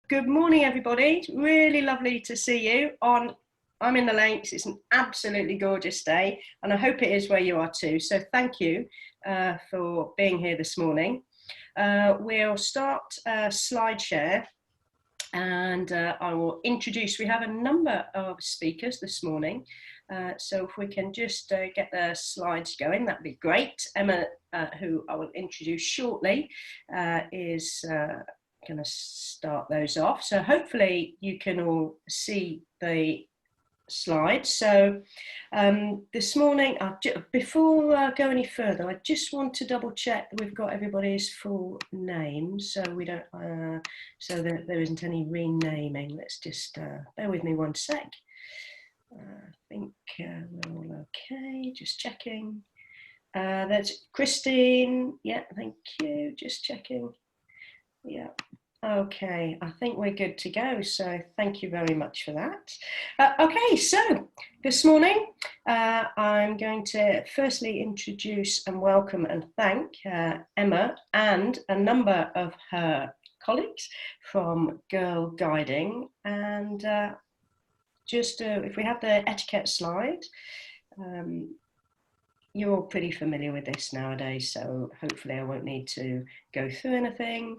good morning, everybody. Really lovely to see you I'm in the Lakes. It's an absolutely gorgeous day, and I hope it is where you are too. So thank you for being here this morning. We'll start slide share, and I will introduce, we have a number of speakers this morning. So if we can just get the slides going, that'd be great. Emma, who I will introduce shortly, is going to start those off. So hopefully you can all see the slides. So this morning, before I go any further, I just want to double check that we've got everybody's full names, so we don't, so that there isn't any renaming. Let's just bear with me one sec. I think we're all okay. Just checking. That's Christine. Yeah, thank you. Just checking. Yeah. Okay, I think we're good to go, so thank you very much for that. Okay, so this morning I'm going to firstly introduce and welcome and thank Emma and a number of her colleagues from Girlguiding, and just if we have the etiquette slide, you're all pretty familiar with this nowadays, so hopefully I won't need to go through anything.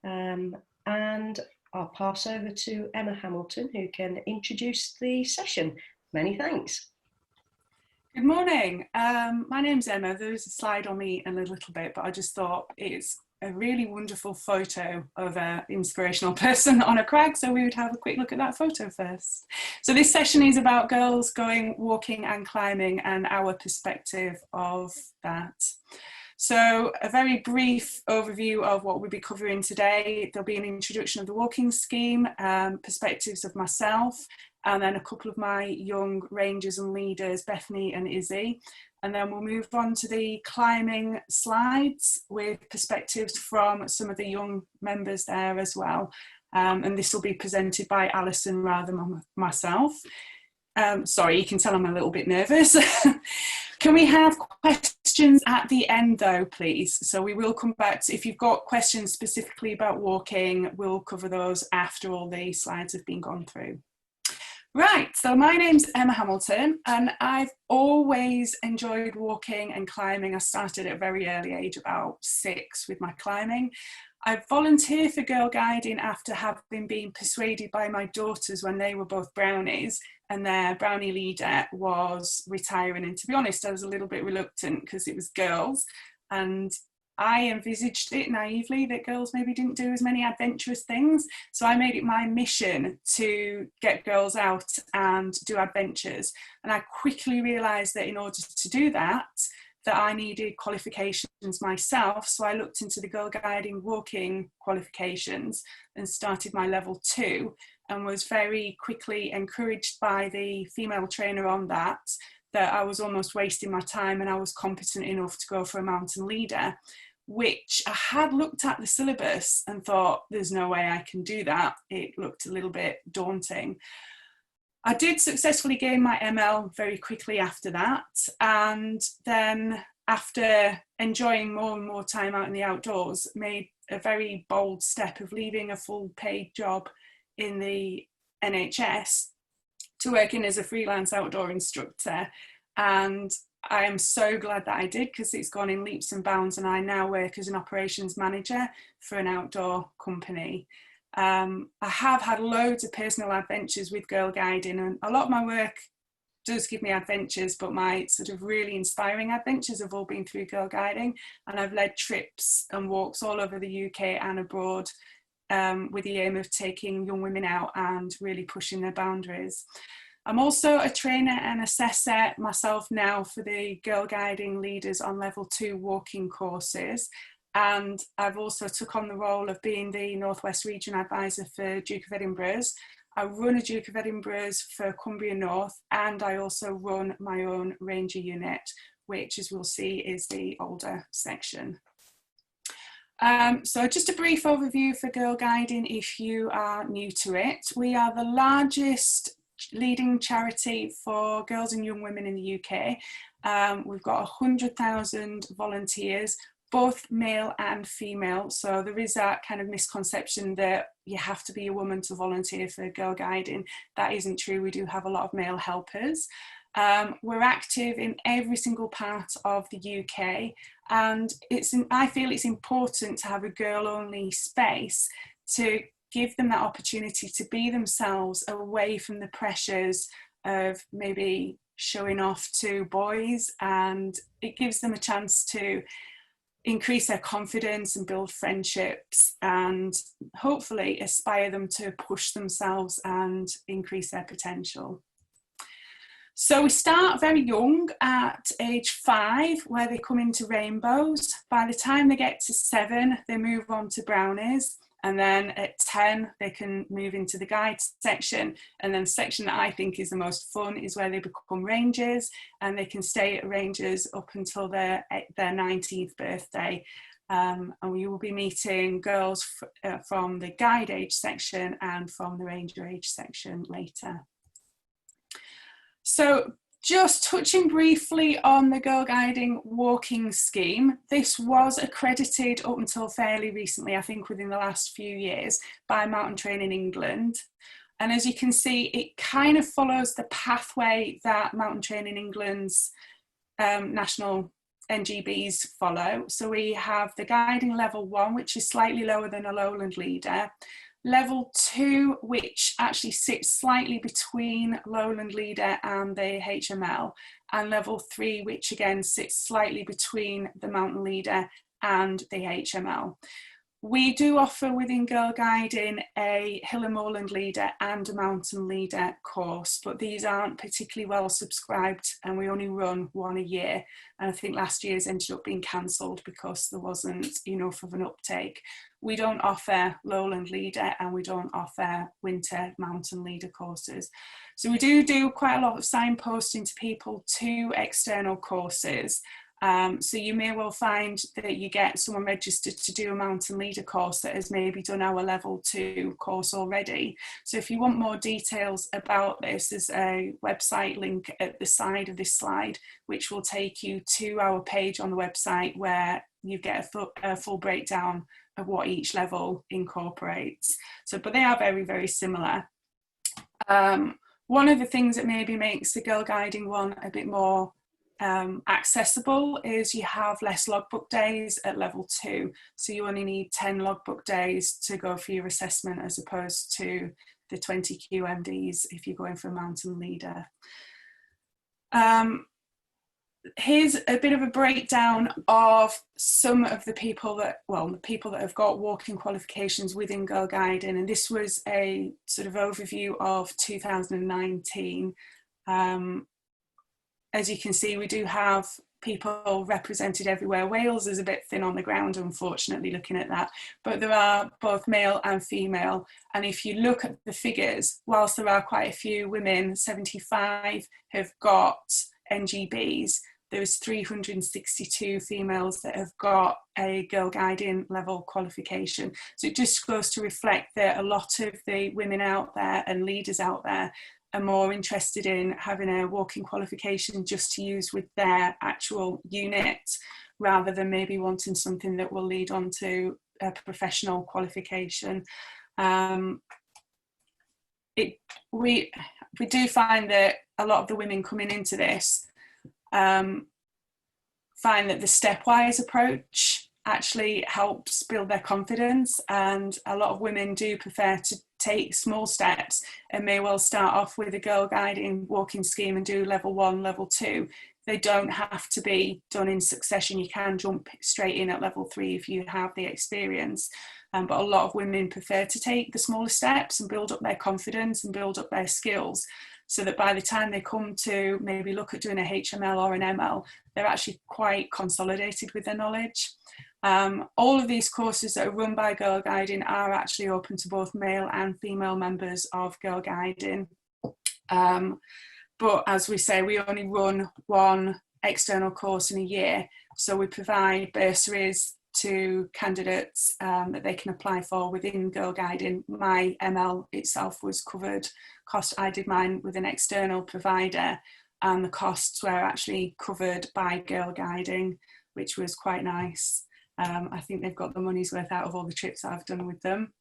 And I'll pass over to Emma Hamilton, who can introduce the session. Many thanks. Good morning. My name's Emma. There's a slide on me in a little bit, but I just thought it's a really wonderful photo of an inspirational person on a crag, so we would have a quick look at that photo first. So this session is about girls going walking and climbing and our perspective of that. So a very brief overview of what we'll be covering today. There'll be an introduction of the walking scheme, perspectives of myself, and then a couple of my young rangers and leaders, Bethany and Izzy. And then we'll move on to the climbing slides with perspectives from some of the young members there as well. And this will be presented by Alison rather than myself. Sorry, you can tell I'm a little bit nervous. Can we have questions at the end though, please? So we will come back to, if you've got questions specifically about walking, we'll cover those after all the slides have been gone through. Right, so my name's Emma Hamilton, and I've always enjoyed walking and climbing. I started at a very early age, about 6, with my climbing. I volunteered for Girlguiding after having been persuaded by my daughters when they were both brownies, and their brownie leader was retiring. And to be honest, I was a little bit reluctant because it was girls, and I envisaged it naively that girls maybe didn't do as many adventurous things. So I made it my mission to get girls out and do adventures. And I quickly realised that in order to do that I needed qualifications myself. So I looked into the Girlguiding walking qualifications and started my level 2, and was very quickly encouraged by the female trainer on that I was almost wasting my time and I was competent enough to go for a mountain leader, which I had looked at the syllabus and thought, there's no way I can do that. It looked a little bit daunting. I did successfully gain my ML very quickly after that, and then after enjoying more and more time out in the outdoors, made a very bold step of leaving a full paid job in the NHS to working as a freelance outdoor instructor. And I am so glad that I did, because it's gone in leaps and bounds, and I now work as an operations manager for an outdoor company. I have had loads of personal adventures with Girlguiding, and a lot of my work does give me adventures, but my sort of really inspiring adventures have all been through Girlguiding, and I've led trips and walks all over the UK and abroad with the aim of taking young women out and really pushing their boundaries. I'm also a trainer and assessor myself now for the Girlguiding leaders on level 2 walking courses. And I've also took on the role of being the Northwest Region Advisor for Duke of Edinburgh's. I run a Duke of Edinburgh's for Cumbria North, and I also run my own Ranger unit, which, as we'll see, is the older section. So just a brief overview for Girlguiding if you are new to it. We are the largest leading charity for girls and young women in the UK. We've got 100,000 volunteers, both male and female. So there is that kind of misconception that you have to be a woman to volunteer for Girlguiding. That isn't true. We do have a lot of male helpers. We're active in every single part of the UK, and I feel it's important to have a girl-only space to give them that opportunity to be themselves away from the pressures of maybe showing off to boys, and it gives them a chance to increase their confidence and build friendships and hopefully aspire them to push themselves and increase their potential. So we start very young at age 5, where they come into rainbows. By the time they get to 7, they move on to brownies. And then at 10, they can move into the guide section. And then the section that I think is the most fun is where they become rangers, and they can stay at rangers up until their 19th birthday. And we will be meeting girls from the guide age section and from the ranger age section later. So just touching briefly on the Girlguiding walking scheme, this was accredited up until fairly recently, I think within the last few years, by Mountain Training England. And as you can see, it kind of follows the pathway that Mountain Training England's national NGBs follow. So we have the guiding level 1, which is slightly lower than a lowland leader. Level 2, which actually sits slightly between lowland leader and the HML, and level 3, which again sits slightly between the mountain leader and the HML. We do offer within Girlguiding a hill and moorland leader and a mountain leader course, but these aren't particularly well subscribed, and we only run one a year. And I think last year's ended up being cancelled because there wasn't enough of an uptake. We don't offer lowland leader, and we don't offer winter mountain leader courses. So we do quite a lot of signposting to people to external courses. So you may well find that you get someone registered to do a mountain leader course that has maybe done our level 2 course already. So if you want more details about this, there's a website link at the side of this slide, which will take you to our page on the website where you get a full breakdown of what each level incorporates. So, but they are very, very similar. One of the things that maybe makes the Girlguiding one a bit more accessible is you have less logbook days at level 2, so you only need 10 logbook days to go for your assessment as opposed to the 20 QMDs if you're going for a mountain leader. Here's a bit of a breakdown of some of the people that, well, the people that have got walking qualifications within Girlguiding, and this was a sort of overview of 2019. As you can see, we do have people represented everywhere. Wales is a bit thin on the ground, unfortunately, looking at that, but there are both male and female. And if you look at the figures, whilst there are quite a few women, 75 have got NGBs, there's 362 females that have got a Girlguiding level qualification. So it just goes to reflect that a lot of the women out there and leaders out there are more interested in having a walking qualification just to use with their actual unit, rather than maybe wanting something that will lead on to a professional qualification. We do find that a lot of the women coming into this find that the stepwise approach actually helps build their confidence, and a lot of women do prefer to take small steps and may well start off with a Girlguiding walking scheme and do level 1, level 2. They don't have to be done in succession. You can jump straight in at level 3 if you have the experience. But a lot of women prefer to take the smaller steps and build up their confidence and build up their skills, so that by the time they come to maybe look at doing a HML or an ML, they're actually quite consolidated with their knowledge. All of these courses that are run by Girlguiding are actually open to both male and female members of Girlguiding. But as we say, we only run one external course in a year, so we provide bursaries to candidates that they can apply for within Girlguiding. My ML itself was covered. I did mine with an external provider, and the costs were actually covered by Girlguiding, which was quite nice. I think they've got the money's worth out of all the trips that I've done with them.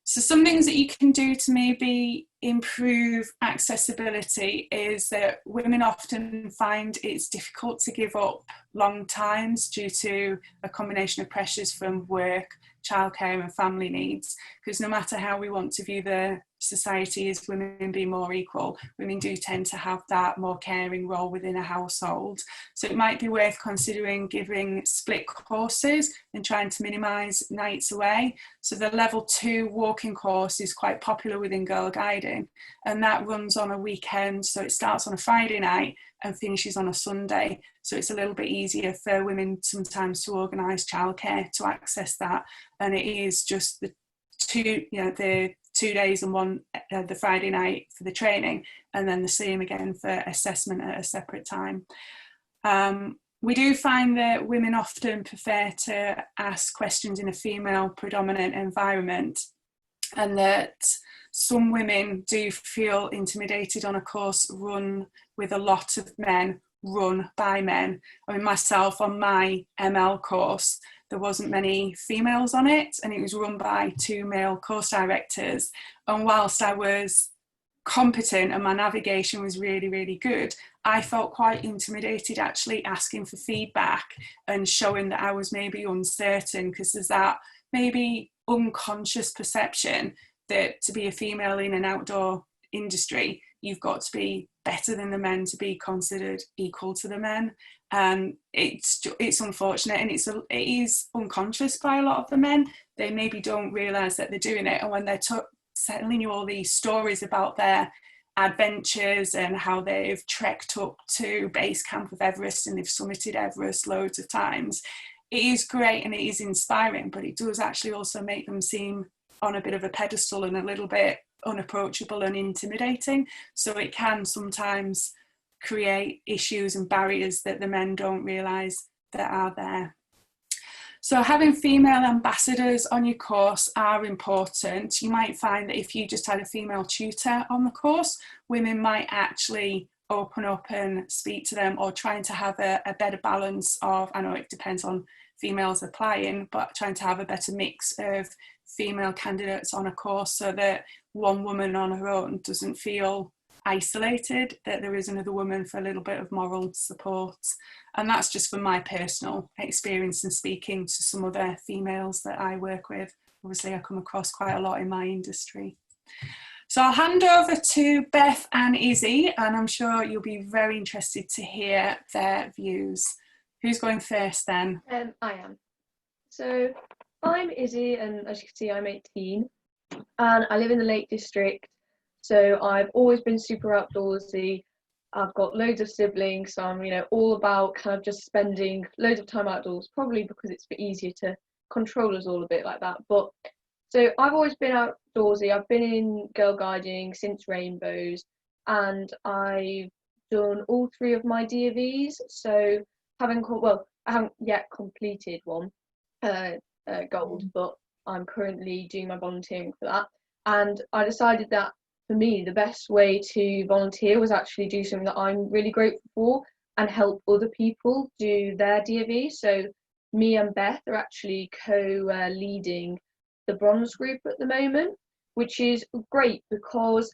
So some things that you can do to maybe improve accessibility is that women often find it's difficult to give up long times due to a combination of pressures from work, childcare and family needs, because no matter how we want to view the society as women being more equal, women do tend to have that more caring role within a household. So it might be worth considering giving split courses and trying to minimise nights away. So the level 2 walking course is quite popular within Girlguiding, and that runs on a weekend. So it starts on a Friday night and finishes on a Sunday. So it's a little bit easier for women sometimes to organise childcare to access that. And it is just the 2 days and one the Friday night for the training, and then the same again for assessment at a separate time. We do find that women often prefer to ask questions in a female predominant environment, and that some women do feel intimidated on a course run with a lot of men, run by men. I mean, myself on my ML course, there wasn't many females on it, and it was run by 2 male course directors. And whilst I was competent and my navigation was really, really good, I felt quite intimidated actually asking for feedback and showing that I was maybe uncertain, because there's that maybe unconscious perception that to be a female in an outdoor industry, you've got to be better than the men to be considered equal to the men. And it's unfortunate, and it is unconscious by a lot of the men. They maybe don't realise that they're doing it, and when they're telling you all these stories about their adventures and how they've trekked up to base camp of Everest and they've summited Everest loads of times, it is great and it is inspiring, but it does actually also make them seem on a bit of a pedestal and a little bit unapproachable and intimidating. So it can sometimes create issues and barriers that the men don't realise that are there. So having female ambassadors on your course are important. You might find that if you just had a female tutor on the course, women might actually open up and speak to them, or trying to have a better balance of, I know it depends on females applying, but trying to have a better mix of female candidates on a course so that one woman on her own doesn't feel isolated, that there is another woman for a little bit of moral support. And that's just from my personal experience and speaking to some other females that I work with. Obviously I come across quite a lot in my industry. So I'll hand over to Beth and Izzy, and I'm sure you'll be very interested to hear their views. Who's going first then? I am. So I'm Izzy, and as you can see I'm 18 and I live in the Lake District. So I've always been super outdoorsy. I've got loads of siblings, so I'm, all about kind of just spending loads of time outdoors, probably because it's a bit easier to control us all a bit like that. But so I've always been outdoorsy. I've been in Girlguiding since Rainbows, and I've done all 3 of my DVs. So I haven't yet completed one, gold, but I'm currently doing my volunteering for that. And I decided that for me, the best way to volunteer was actually do something that I'm really grateful for and help other people do their DV. So me and Beth are actually co-leading the bronze group at the moment, which is great because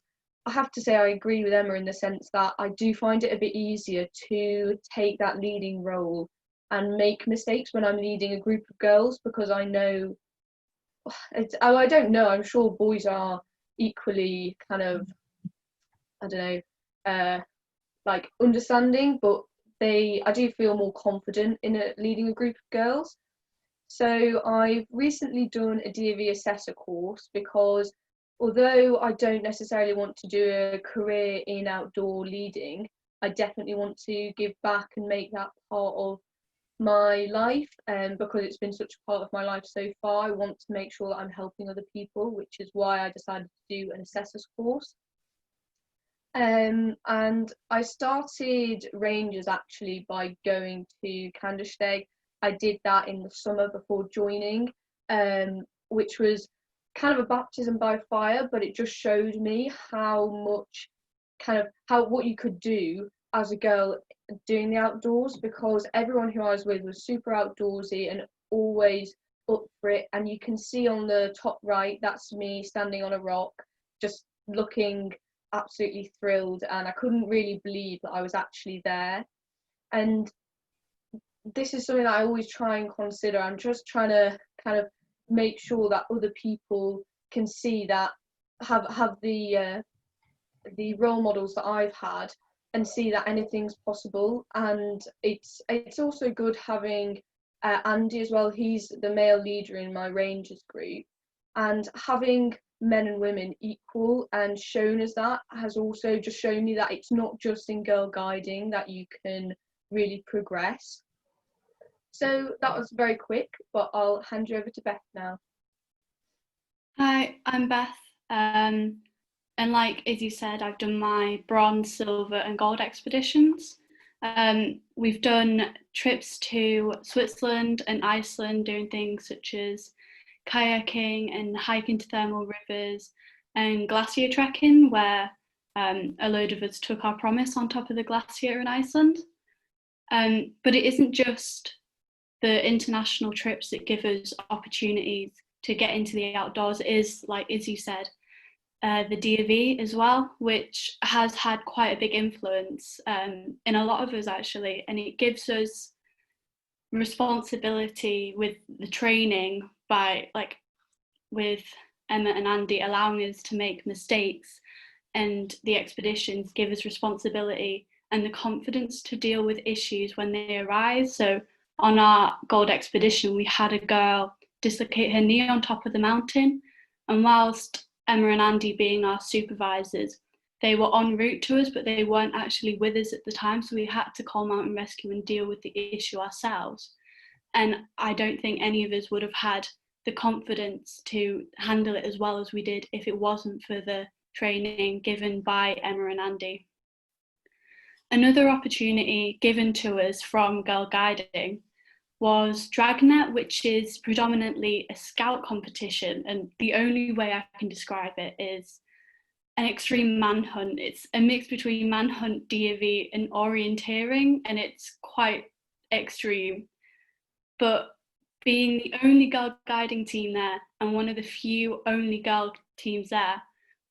I have to say I agree with Emma in the sense that I do find it a bit easier to take that leading role and make mistakes when I'm leading a group of girls, because I know, I don't know, I'm sure boys are equally kind of, I don't know, like understanding, but I do feel more confident in leading a group of girls. So I've recently done a DV assessor course because although I don't necessarily want to do a career in outdoor leading, I definitely want to give back and make that part of my life, and because it's been such a part of my life so far, I want to make sure that I'm helping other people, which is why I decided to do an assessor's course. And I started Rangers actually by going to Candlesteg. I did that in the summer before joining, which was kind of a baptism by fire, but it just showed me how much what you could do as a girl doing the outdoors, because everyone who I was with was super outdoorsy and always up for it. And you can see on the top right, that's me standing on a rock, just looking absolutely thrilled, and I couldn't really believe that I was actually there. And this is something that I always try and consider. I'm just trying to kind of make sure that other people can see that, have the role models that I've had, and see that anything's possible. And it's also good having Andy as well. He's the male leader in my Rangers group, and having men and women equal and shown as that has also just shown me that it's not just in girl guiding that you can really progress. So that was very quick, but I'll hand you over to Beth now. Hi, I'm Beth, and like Izzy said, I've done my bronze, silver and gold expeditions. We've done trips to Switzerland and Iceland, doing things such as kayaking and hiking to thermal rivers, and glacier trekking, where a load of us took our promise on top of the glacier in Iceland. But it isn't just the international trips that give us opportunities to get into the outdoors. It is, like Izzy said, the DV as well, which has had quite a big influence in a lot of us actually, and it gives us responsibility with the training, by like with Emma and Andy allowing us to make mistakes, and the expeditions give us responsibility and the confidence to deal with issues when they arise. So on our gold expedition, we had a girl dislocate her knee on top of the mountain, and whilst Emma and Andy being our supervisors, they were en route to us, but they weren't actually with us at the time, so we had to call mountain rescue and deal with the issue ourselves. And I don't think any of us would have had the confidence to handle it as well as we did if it wasn't for the training given by Emma and Andy. Another opportunity given to us from Girlguiding was Dragnet, which is predominantly a scout competition, and the only way I can describe it is an extreme manhunt. It's a mix between manhunt, DV and orienteering, and it's quite extreme. But being the only girl guiding team there and one of the few only girl teams there,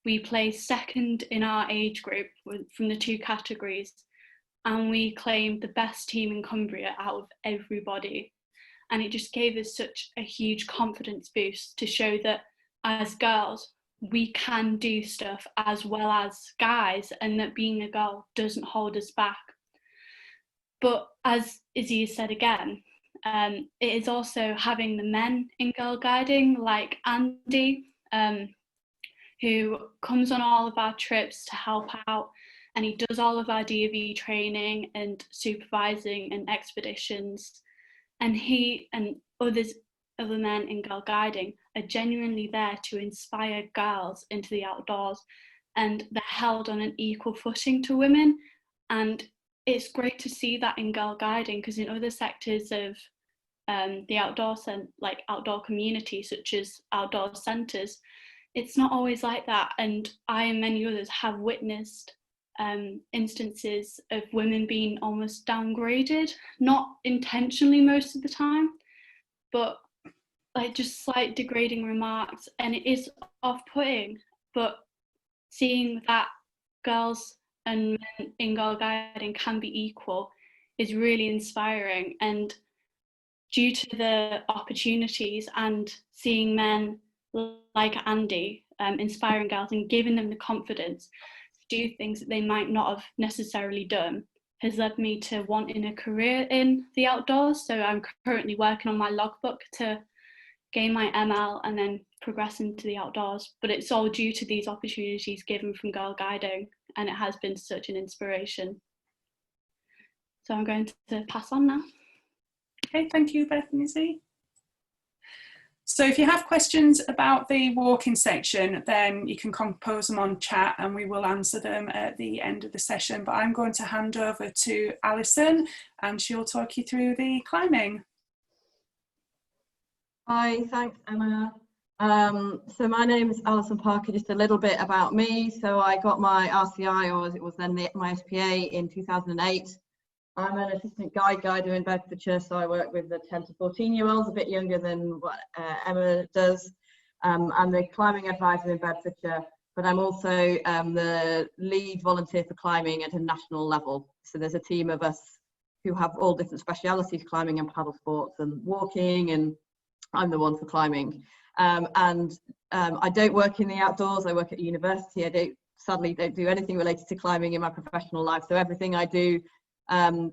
we placed second in our age group from the two categories, and we claimed the best team in Cumbria out of everybody. And it just gave us such a huge confidence boost to show that as girls, we can do stuff as well as guys, and that being a girl doesn't hold us back. But as Izzy has said again, it is also having the men in Girlguiding, like Andy, who comes on all of our trips to help out, and he does all of our DV training and supervising and expeditions. And he and other men in Girlguiding are genuinely there to inspire girls into the outdoors, and they're held on an equal footing to women. And it's great to see that in Girlguiding, because in other sectors of the outdoor community, such as outdoor centres, it's not always like that. And I and many others have witnessed instances of women being almost downgraded, not intentionally most of the time, but like just slight degrading remarks, and it is off-putting. But seeing that girls and men in Girlguiding can be equal is really inspiring. And due to the opportunities and seeing men like Andy inspiring girls and giving them the confidence to do things that they might not have necessarily done, has led me to wanting a career in the outdoors. So I'm currently working on my logbook to gain my ML and then progress into the outdoors. But it's all due to these opportunities given from Girlguiding, and it has been such an inspiration. So I'm going to pass on now. Okay, thank you, Beth and Izzy. So if you have questions about the walking section, then you can compose them on chat and we will answer them at the end of the session. But I'm going to hand over to Alison and she'll talk you through the climbing. Hi, thanks Emma. So my name is Alison Parker. Just a little bit about me. So I got my RCI, or as it was then my SPA, in 2008. I'm an assistant guider in Bedfordshire, so I work with the 10 to 14-year-olds, a bit younger than what Emma does. I'm the climbing advisor in Bedfordshire, but I'm also the lead volunteer for climbing at a national level. So there's a team of us who have all different specialities, climbing and paddle sports and walking, and I'm the one for climbing. I don't work in the outdoors, I work at university. I sadly don't do anything related to climbing in my professional life. So everything I do,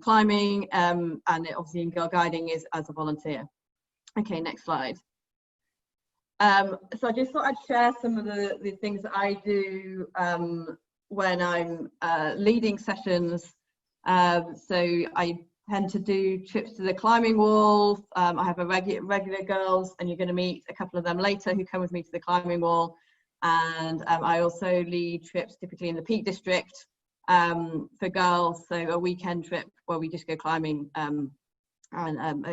climbing and obviously in Girlguiding, is as a volunteer. Okay, next slide. So I just thought I'd share some of the things that I do when I'm leading sessions. So I tend to do trips to the climbing wall. I have a regular girls, and you're going to meet a couple of them later who come with me to the climbing wall. And I also lead trips typically in the Peak District for girls, so a weekend trip where we just go climbing, and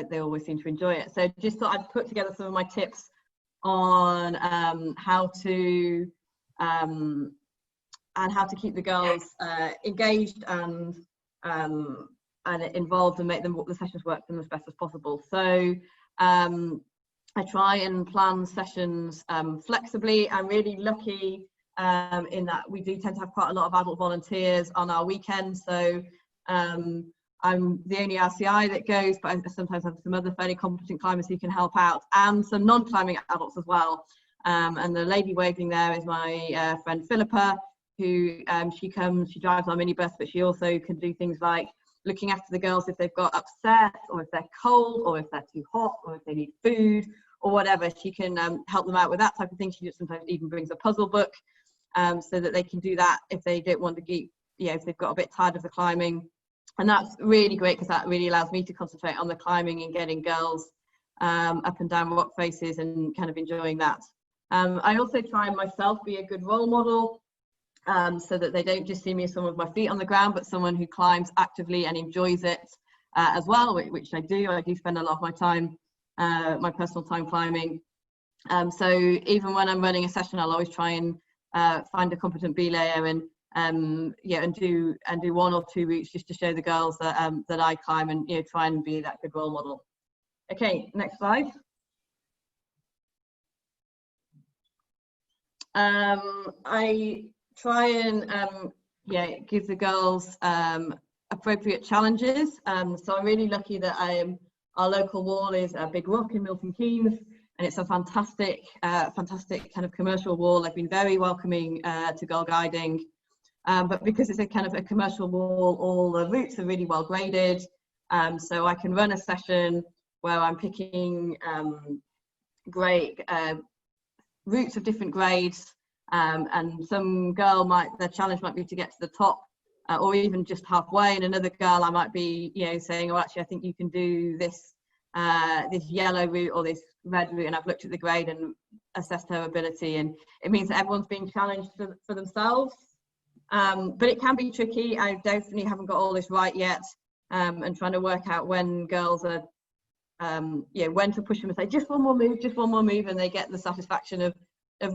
they always seem to enjoy it. So just thought I'd put together some of my tips on how to keep the girls engaged and involved, and make the sessions work for them as best as possible. So I try and plan sessions flexibly. I'm really lucky in that we do tend to have quite a lot of adult volunteers on our weekends. So I'm the only RCI that goes, but I sometimes have some other fairly competent climbers who can help out, and some non-climbing adults as well. And the lady waving there is my friend Philippa, who she drives our minibus, but she also can do things like looking after the girls if they've got upset, or if they're cold, or if they're too hot, or if they need food, or whatever. She can help them out with that type of thing. She just sometimes even brings a puzzle book so that they can do that if they don't want to keep, if they've got a bit tired of the climbing. And that's really great, because that really allows me to concentrate on the climbing and getting girls up and down rock faces and kind of enjoying that. I also try and myself be a good role model, so that they don't just see me as someone with my feet on the ground, but someone who climbs actively and enjoys it as well, which I do. I do spend a lot of my time, my personal time, climbing. So even when I'm running a session, I'll always try and find a competent belayer and do 1 or 2 routes just to show the girls that that I climb, and try and be that good role model. Okay, next slide. I try and give the girls appropriate challenges. So I'm really lucky that our local wall is a big rock in Milton Keynes, and it's a fantastic kind of commercial wall. I've been very welcoming to Girlguiding. But because it's a kind of a commercial wall, all the routes are really well graded. So I can run a session where I'm picking great routes of different grades, and some girl their challenge might be to get to the top, or even just halfway, and another girl I might be saying, oh, actually I think you can do this this yellow route or this red route, and I've looked at the grade and assessed her ability, and it means that everyone's being challenged for themselves. But it can be tricky. I definitely haven't got all this right yet, and trying to work out when girls are, when to push them and say, just one more move, and they get the satisfaction of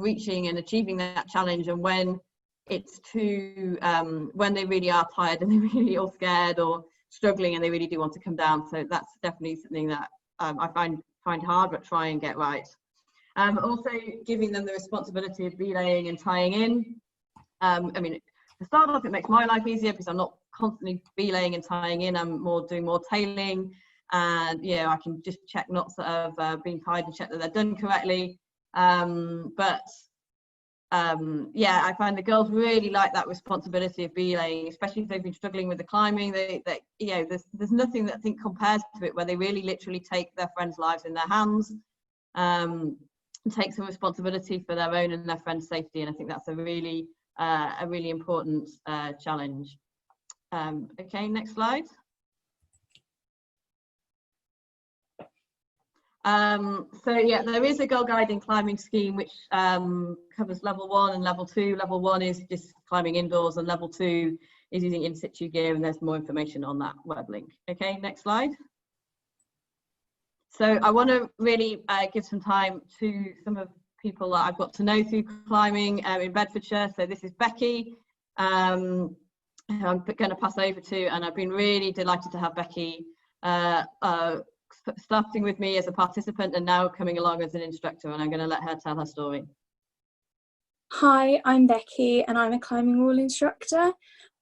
reaching and achieving that challenge, and when it's too, when they really are tired and they're really all scared or struggling and they really do want to come down. So that's definitely something that I find hard, but try and get right. Also giving them the responsibility of belaying and tying in. I mean, to start off, it makes my life easier because I'm not constantly belaying and tying in. I'm doing more tailing, and I can just check knots that have been tied and check that they're done correctly. I find the girls really like that responsibility of belaying, especially if they've been struggling with the climbing. There's nothing that I think compares to it, where they really literally take their friends' lives in their hands, and take some responsibility for their own and their friends' safety. And I think that's a really important challenge. Okay, next slide. There is a Girlguiding climbing scheme which covers level 1 and level 2. Level 1 is just climbing indoors, and level 2 is using in situ gear, and there's more information on that web link. Okay, next slide. So I want to really give some time to some of people that I've got to know through climbing in Bedfordshire. So this is Becky. I'm going to pass over to, and I've been really delighted to have Becky starting with me as a participant and now coming along as an instructor, and I'm going to let her tell her story. Hi, I'm Becky and I'm a climbing wall instructor.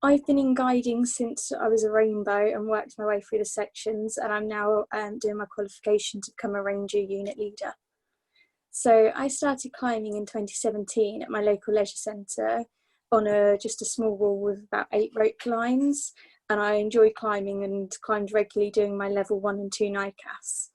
I've been in guiding since I was a rainbow and worked my way through the sections, and I'm now doing my qualification to become a ranger unit leader. So I started climbing in 2017 at my local leisure centre on just a small wall with about 8 rope lines, and I enjoyed climbing and climbed regularly doing my level 1 and 2 NICAS.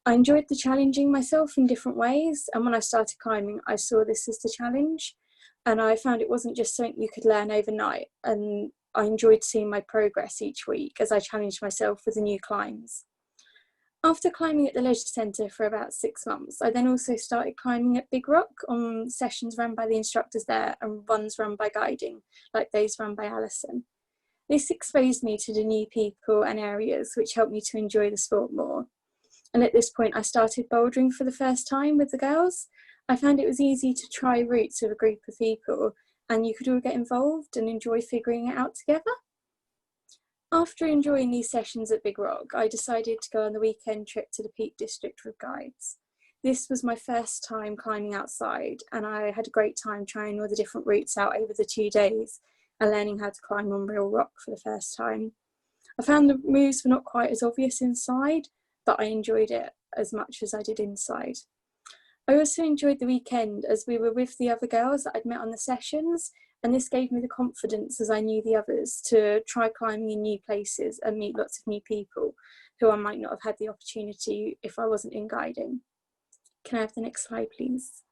I enjoyed the challenging myself in different ways, and when I started climbing I saw this as the challenge, and I found it wasn't just something you could learn overnight, and I enjoyed seeing my progress each week as I challenged myself with the new climbs. After climbing at the leisure centre for about 6 months, I then also started climbing at Big Rock on sessions run by the instructors there and ones run by Guiding, like those run by Alison. This exposed me to the new people and areas, which helped me to enjoy the sport more. And at this point I started bouldering for the first time with the girls. I found it was easy to try routes with a group of people, and you could all get involved and enjoy figuring it out together. After enjoying these sessions at Big Rock, I decided to go on the weekend trip to the Peak District with guides. This was my first time climbing outside, and I had a great time trying all the different routes out over the 2 days and learning how to climb on real rock for the first time. I found the moves were not quite as obvious inside, but I enjoyed it as much as I did inside. I also enjoyed the weekend as we were with the other girls that I'd met on the sessions, and this gave me the confidence as I knew the others to try climbing in new places and meet lots of new people who I might not have had the opportunity if I wasn't in guiding. Can I have the next slide, please?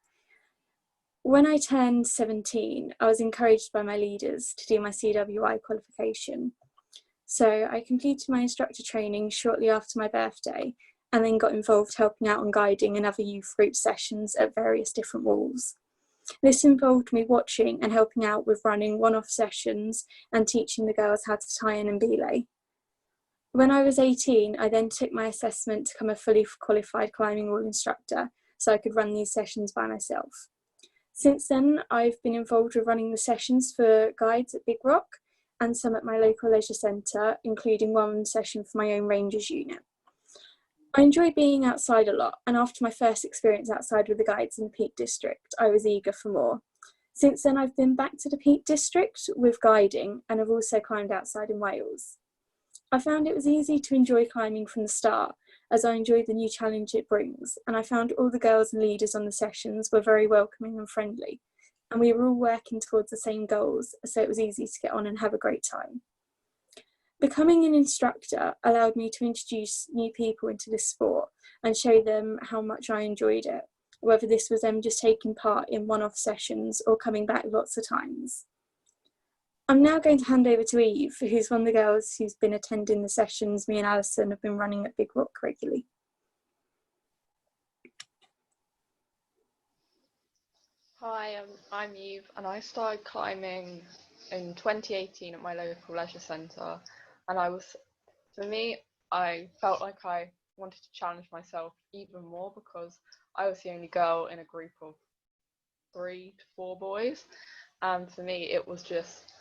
When I turned 17, I was encouraged by my leaders to do my CWI qualification. So I completed my instructor training shortly after my birthday, and then got involved helping out on guiding and other youth group sessions at various different walls. This involved me watching and helping out with running one-off sessions and teaching the girls how to tie in and belay. When I was 18, I then took my assessment to become a fully qualified climbing wall instructor, so I could run these sessions by myself. Since then, I've been involved with running the sessions for guides at Big Rock and some at my local leisure centre, including one session for my own Rangers unit. I enjoy being outside a lot, and after my first experience outside with the guides in the Peak District, I was eager for more. Since then, I've been back to the Peak District with guiding, and have also climbed outside in Wales. I found it was easy to enjoy climbing from the start, as I enjoyed the new challenge it brings, and I found all the girls and leaders on the sessions were very welcoming and friendly, and we were all working towards the same goals, so it was easy to get on and have a great time. Becoming an instructor allowed me to introduce new people into this sport and show them how much I enjoyed it, whether this was them just taking part in one-off sessions or coming back lots of times. I'm now going to hand over to Eve, who's one of the girls who's been attending the sessions me and Alison have been running at Big Rock regularly. Hi, I'm Eve, and I started climbing in 2018 at my local leisure centre, and for me, I felt like I wanted to challenge myself even more because I was the only girl in a group of 3 to 4 boys, and for me it was just,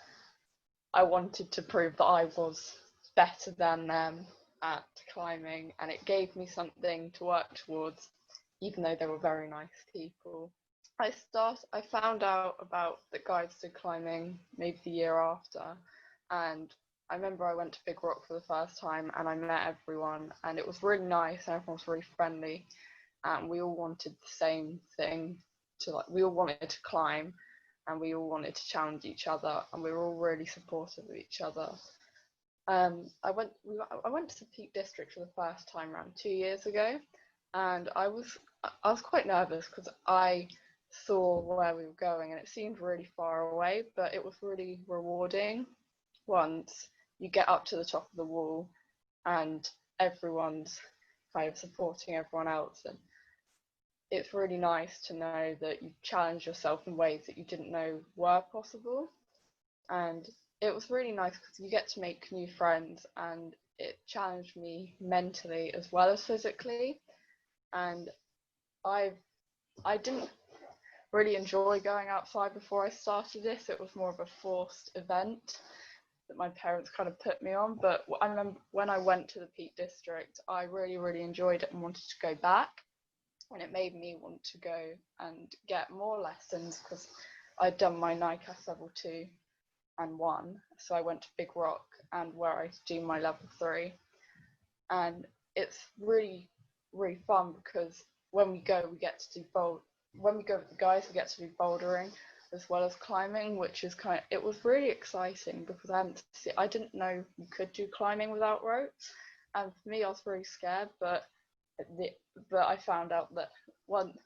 I wanted to prove that I was better than them at climbing, and it gave me something to work towards, even though they were very nice people. I found out about the guides to climbing maybe the year after, and I remember I went to Big Rock for the first time and I met everyone, and it was really nice and everyone was really friendly, and we all wanted the same thing, we all wanted to climb and we all wanted to challenge each other, and we were all really supportive of each other. I went to the Peak District for the first time around 2 years ago, and I was quite nervous because I saw where we were going and it seemed really far away, but it was really rewarding once you get up to the top of the wall and everyone's kind of supporting everyone else, and it's really nice to know that you challenge yourself in ways that you didn't know were possible. And it was really nice because you get to make new friends, and it challenged me mentally as well as physically, and I didn't really enjoy going outside before I started this. It was more of a forced event, that my parents kind of put me on. But I remember when I went to the Peak District, I really, really enjoyed it and wanted to go back. And it made me want to go and get more lessons, because I'd done my NICAS level 2 and 1. So I went to Big Rock, and where I do my level 3. And it's really, really fun, because when we go, we get to do when we go with the guys, we get to do bouldering as well as climbing, which is it was really exciting, because I didn't know you could do climbing without ropes, and for me I was really scared, but I found out that once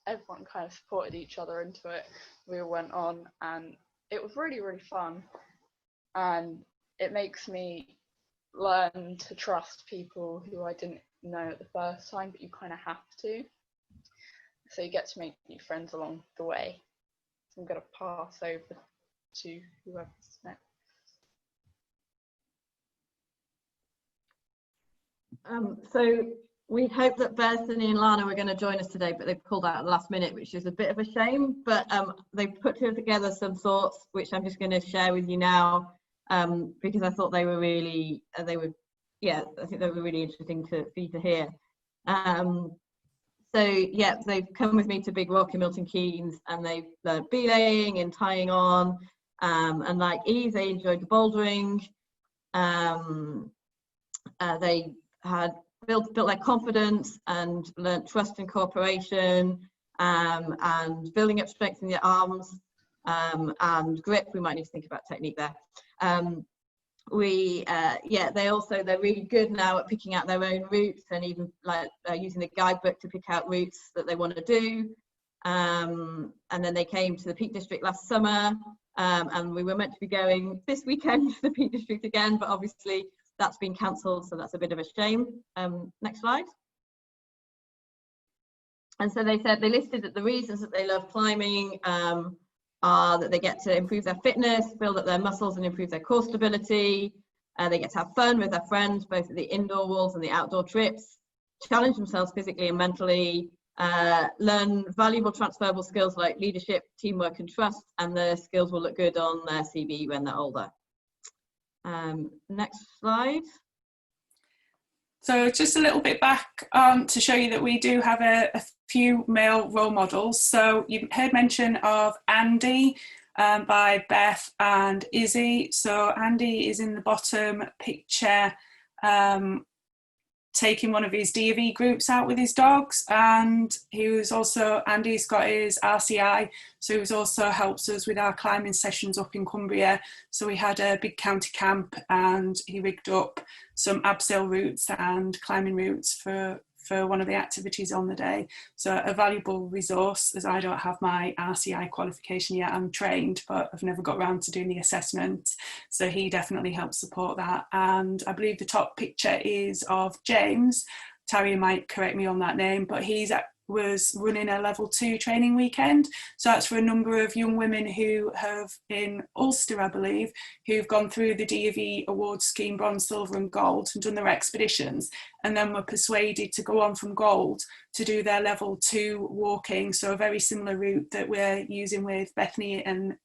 everyone kind of supported each other into it, we went on, and it was really, really fun, and it makes me learn to trust people who I didn't know at the first time, but you kind of have to. So you get to make new friends along the way. So I'm going to pass over to whoever's next. So we hope that Bethany and Lana were going to join us today, but they pulled out at the last minute, which is a bit of a shame. But they put together some thoughts, which I'm just going to share with you now, because I thought they were really, I think they were really interesting for you to hear. So yeah, they've come with me to Big Rock in Milton Keynes, and they've learned belaying and tying on, and like Eve, they enjoyed the bouldering. They had built their confidence and learnt trust and cooperation, and building up strength in their arms, and grip. We might need to think about technique there. They're really good now at picking out their own routes, and even like using the guidebook to pick out routes that they want to do. And then they came to the Peak District last summer, and we were meant to be going this weekend to the Peak District again, but obviously that's been cancelled, so that's a bit of a shame. Next slide. And so they listed that the reasons that they love climbing are that they get to improve their fitness, build up their muscles and improve their core stability. They get to have fun with their friends, both at the indoor walls and the outdoor trips, challenge themselves physically and mentally, learn valuable transferable skills like leadership, teamwork and trust, and their skills will look good on their CV when they're older. Next slide. So just a little bit back to show you that we do have a few male role models. So you heard mention of Andy by Beth and Izzy. So Andy is in the bottom picture, taking one of his D.V. groups out with his dogs, and Andy's got his RCI, so he also helps us with our climbing sessions up in Cumbria. So we had a big county camp, and he rigged up some abseil routes and climbing routes for one of the activities on the day. So a valuable resource, as I don't have my RCI qualification yet. I'm trained, but I've never got around to doing the assessment. So he definitely helps support that. And I believe the top picture is of James. Tarry might correct me on that name, but was running a level 2 training weekend. So that's for a number of young women who have, in Ulster, I believe, who've gone through the DV awards scheme, bronze, silver and gold, and done their expeditions, and then were persuaded to go on from gold to do their level 2 walking. So a very similar route that we're using with Beth and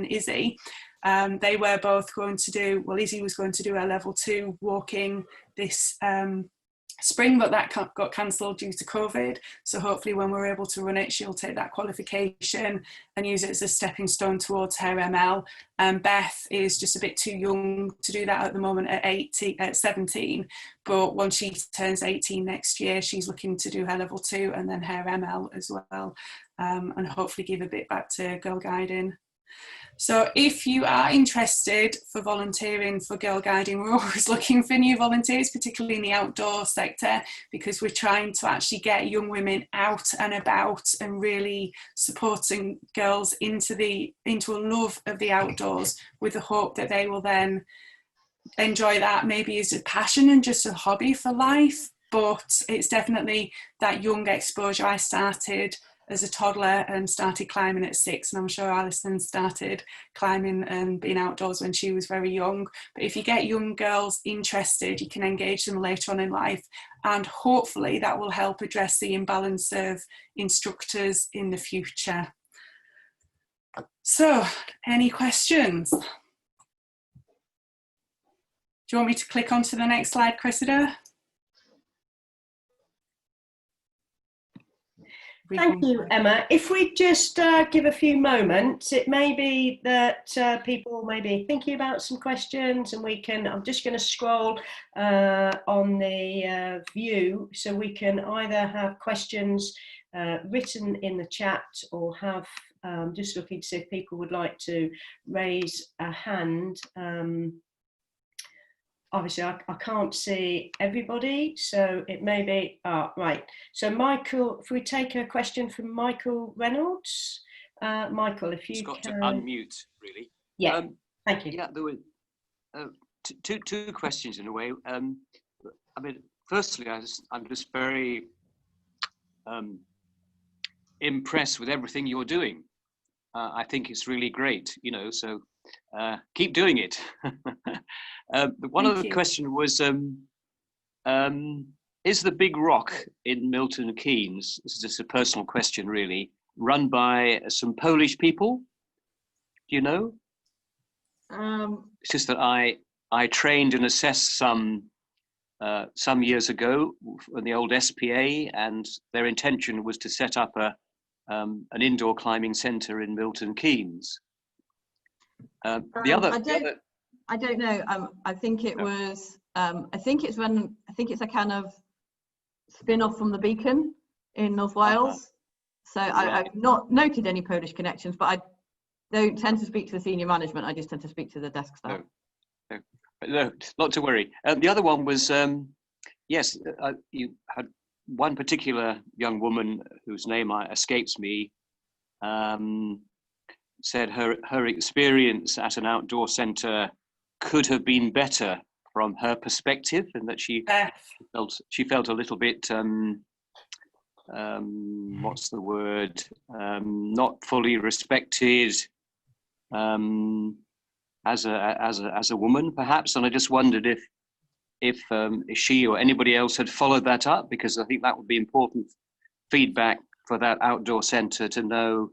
Izzy. They were both going to do, well, Izzy was going to do her level 2 walking this spring, but that got cancelled due to COVID. So hopefully when we're able to run it, she'll take that qualification and use it as a stepping stone towards her ML. Beth is just a bit too young to do that at the moment at 17, but once she turns 18 next year, she's looking to do her level 2 and then her ML as well, and hopefully give a bit back to Girlguiding. So if you are interested for volunteering for Girlguiding, we're always looking for new volunteers, particularly in the outdoor sector, because we're trying to actually get young women out and about and really supporting girls into a love of the outdoors, with the hope that they will then enjoy that maybe as a passion and just a hobby for life. But it's definitely that young exposure. I started as a toddler and started climbing at 6, and I'm sure Alison started climbing and being outdoors when she was very young. But if you get young girls interested, you can engage them later on in life, and hopefully that will help address the imbalance of instructors in the future. So, any questions? you want me to click on to the next slide, Cressida? Thank you, Emma. If we just give a few moments, it may be that people may be thinking about some questions, and we can, I'm just going to scroll on the view, so we can either have questions written in the chat, or have, just looking to see if people would like to raise a hand. Obviously, I can't see everybody, so it may be, right. So Michael, if we take a question from Michael Reynolds. Michael, if you just got can... to unmute, really. Yeah, thank you. Yeah, there were two questions in a way. I mean, firstly, I'm just very impressed with everything you're doing. I think it's really great, you know, so keep doing it. One of the question was, is the Big Rock in Milton Keynes, this is just a personal question really, run by some Polish people? Do you know? It's just that I trained and assessed some years ago in the old SPA, and their intention was to set up an indoor climbing centre in Milton Keynes. I don't know. I think it was. I think it's a kind of spin-off from the Beacon in North Wales. So Right. I've not noted any Polish connections, but I don't tend to speak to the senior management. I just tend to speak to the desk staff. No, not to worry. The other one was, yes, you had one particular young woman whose name escapes me, said her experience at an outdoor centre could have been better from her perspective, and that she felt a little bit what's the word, not fully respected as a woman, perhaps. And I just wondered if she or anybody else had followed that up, because I think that would be important feedback for that outdoor centre to know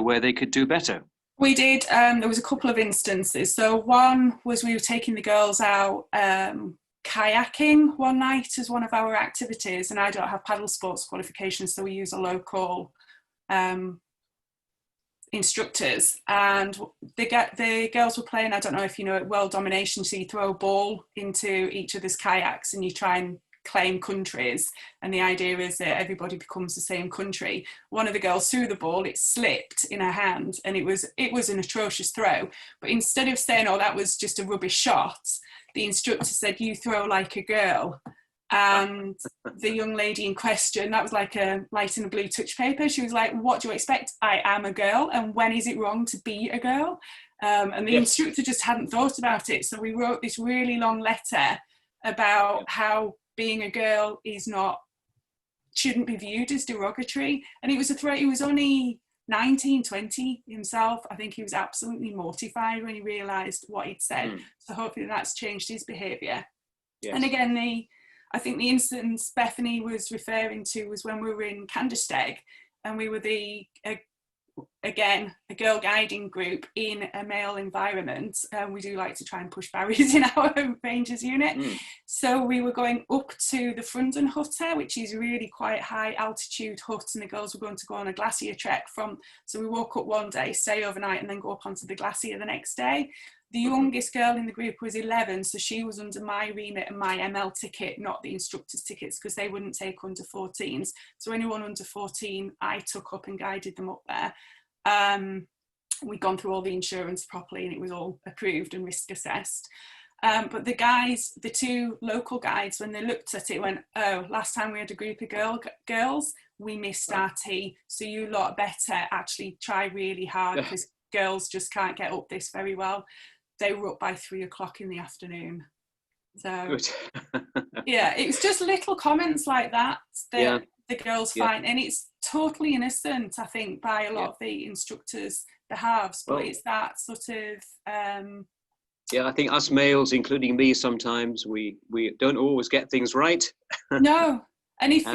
where they could do better. We did. There was a couple of instances. So one was we were taking the girls out kayaking one night as one of our activities, and I don't have paddle sports qualifications, so we use a local instructors, and the girls were playing, I don't know if you know it, world domination. So you throw a ball into each other's kayaks and you try and claim countries, and the idea is that everybody becomes the same country. One of the girls threw the ball, it slipped in her hand, and it was an atrocious throw. But instead of saying, oh, that was just a rubbish shot, the instructor said, you throw like a girl. And the young lady in question, that was like a light in a blue touch paper, she was like, what do you expect? I am a girl, and when is it wrong to be a girl? And the instructor just hadn't thought about it, so we wrote this really long letter about how being a girl shouldn't be viewed as derogatory. And it was he was only 19, 20 himself. I think he was absolutely mortified when he realised what he'd said. So hopefully that's changed his behaviour. Yes. And again, I think the instance Bethany was referring to was when we were in Candlestick, and we were again, a girl guiding group in a male environment. We do like to try and push barriers in our Rangers unit. So we were going up to the Frunden Hutte, which is really quite high altitude hut, and the girls were going to go on a glacier trek so we woke up one day, stay overnight, and then go up onto the glacier the next day. The youngest girl in the group was 11, so she was under my remit and my ML ticket, not the instructor's tickets, because they wouldn't take under 14s. So anyone under 14, I took up and guided them up there. We'd gone through all the insurance properly, and it was all approved and risk assessed. But the two local guides, when they looked at it, went, oh, last time we had a group of girls, we missed our tea. So you lot better actually try really hard, because girls just can't get up this very well. They were up by 3 o'clock in the afternoon. So, good. Yeah, it was just little comments like that the girls find, and it's totally innocent, I think, by a lot of the instructors' behalves, but it's that sort of... I think us males, including me, sometimes we don't always get things right. No, and if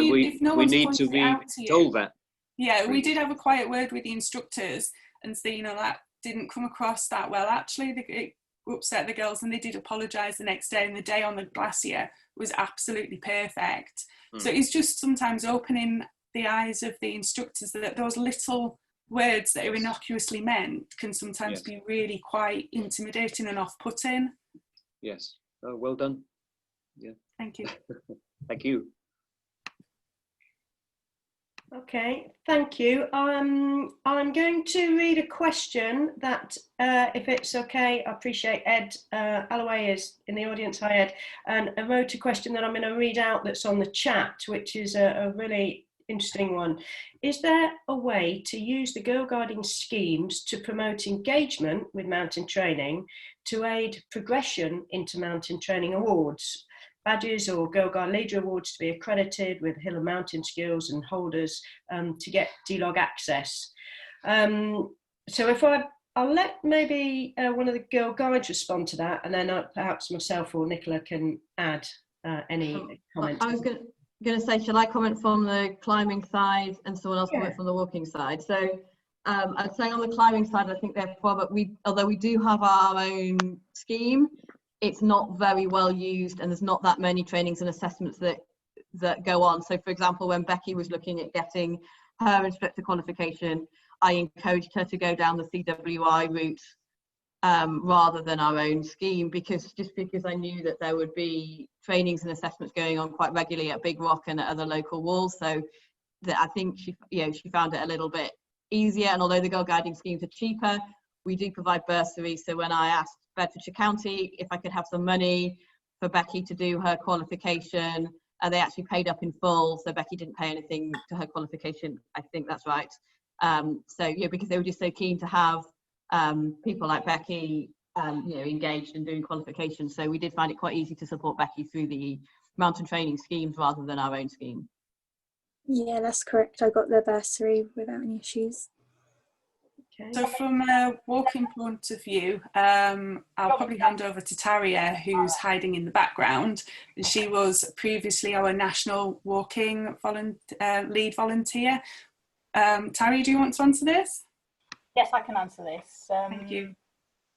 no one's need pointed to be it out to you, told that. Yeah, we did have a quiet word with the instructors and say, that didn't come across that well. Actually, upset the girls, and they did apologise the next day, and the day on the glacier was absolutely perfect. So it's just sometimes opening the eyes of the instructors that those little words that are innocuously meant can sometimes be really quite intimidating and off-putting. Yes. Oh, well done. Yeah. Thank you. Thank you. Okay, thank you. I'm going to read a question that, if it's okay, I appreciate Ed Alloway is in the audience. Hi, Ed. And I wrote a question that I'm going to read out that's on the chat, which is a really interesting one. Is there a way to use the Girlguiding schemes to promote engagement with mountain training to aid progression into mountain training awards? Badges or Girl Guide Leader Awards to be accredited with hill and mountain skills and holders to get DLOG access. So if I'll let maybe one of the Girl Guides respond to that, and then perhaps myself or Nicola can add any comments. I was going to say, shall I comment from the climbing side and someone else comment from the walking side? So I'd say on the climbing side, I think they're probably, although we do have our own scheme, it's not very well used, and there's not that many trainings and assessments that go on. So for example, when Becky was looking at getting her instructor qualification, I encouraged her to go down the CWI route rather than our own scheme, because I knew that there would be trainings and assessments going on quite regularly at Big Rock and at other local walls. So that I think she found it a little bit easier. And although the Girlguiding schemes are cheaper, we do provide bursaries. So when I asked Bedfordshire County if I could have some money for Becky to do her qualification, they actually paid up in full, so Becky didn't pay anything to her qualification. I think that's right. So yeah, because they were just so keen to have people like Becky engaged in doing qualifications. So we did find it quite easy to support Becky through the mountain training schemes rather than our own scheme. Yeah, that's correct. I got the bursary without any issues. Okay. So from a walking point of view, I'll probably hand over to Taria, who's hiding in the background. She was previously our national walking lead volunteer. Taria, do you want to answer this? Yes, I can answer this. Thank you.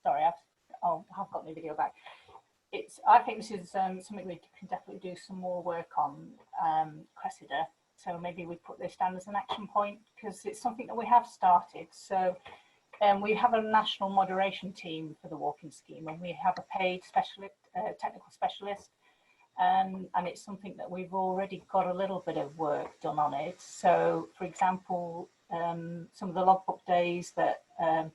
Sorry, I've got the video back. I think this is something we can definitely do some more work on, Cressida. So maybe we put this down as an action point, because it's something that we have started. So we have a national moderation team for the walking scheme, and we have a paid specialist, technical specialist, and it's something that we've already got a little bit of work done on it. So for example, some of the logbook days that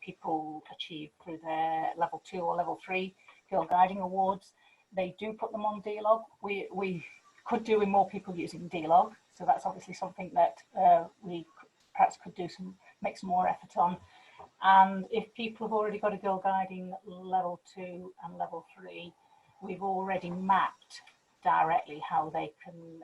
people achieve through their level 2 or level 3 Girlguiding awards, they do put them on DLOG. We could do with more people using DLOG. So that's obviously something that we perhaps could make some more effort on. And if people have already got a Girlguiding level 2 and level 3, we've already mapped directly how they can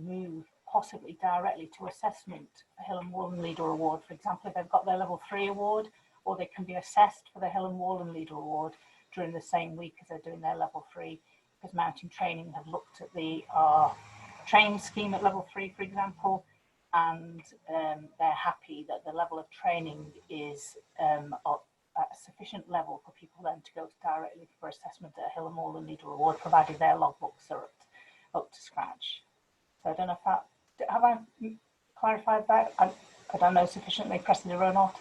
move possibly directly to assessment, a Hill and Wall and Leader Award. For example, if they've got their level 3 award, or they can be assessed for the Hill and Wall and Leader Award during the same week as they're doing their level 3, because Mountain Training have looked at the training scheme at level 3, for example, and they're happy that the level of training is at a sufficient level for people then to go directly for assessment at a Hill and Wall and Leader Award, provided their logbooks are up to scratch. So I don't know if have I clarified that? I don't know sufficiently, Cressida or not.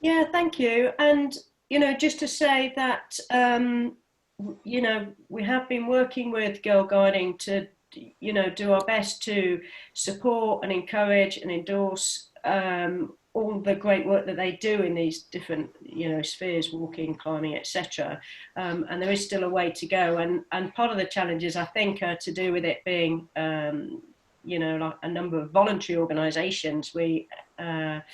Yeah, thank you. And just to say that we have been working with Girlguiding to do our best to support and encourage and endorse all the great work that they do in these different spheres, walking, climbing, etc. And there is still a way to go, and part of the challenges I think are to do with it being like a number of voluntary organisations. But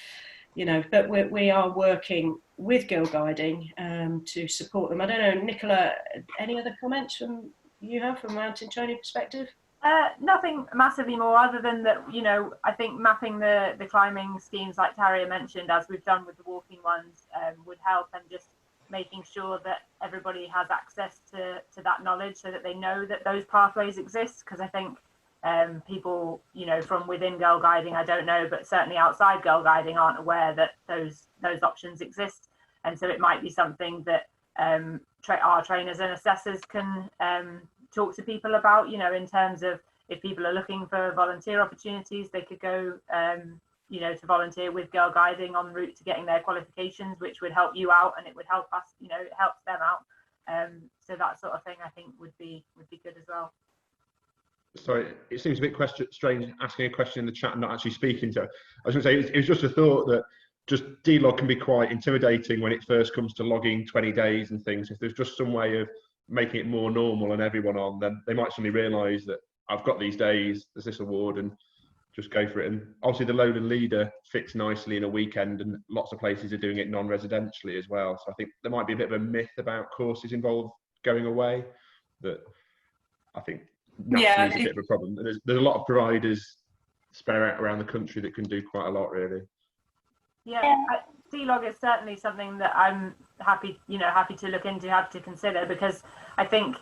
we are working with Girlguiding to support them. I don't know, Nicola, any other comments from a mountain training perspective? Nothing massively more, other than that, I think mapping the climbing schemes like Taria mentioned, as we've done with the walking ones, would help, and just making sure that everybody has access to that knowledge so that they know that those pathways exist. Because I think people, from within Girlguiding, I don't know, but certainly outside Girlguiding aren't aware that those options exist. And so it might be something that our trainers and assessors can talk to people about, you know, in terms of if people are looking for volunteer opportunities, they could go, you know, to volunteer with Girlguiding en route to getting their qualifications, which would help you out, and it would help us, you know, it helps them out. So that sort of thing, I think, would be good as well. Sorry, it seems a bit strange asking a question in the chat and not actually speaking to her. I was going to say, it was just a thought that just D-log can be quite intimidating when it first comes to logging 20 days and things. If there's just some way of making it more normal and everyone on, then they might suddenly realise that I've got these days, there's this award, and just go for it. And obviously the load and leader fits nicely in a weekend, and lots of places are doing it non-residentially as well. So I think there might be a bit of a myth about courses involved going away that I think naturally is a bit of a problem. There's a lot of providers spread out around the country that can do quite a lot, really. Yeah, D-log is certainly something that I'm happy to look into, happy to consider, because I think,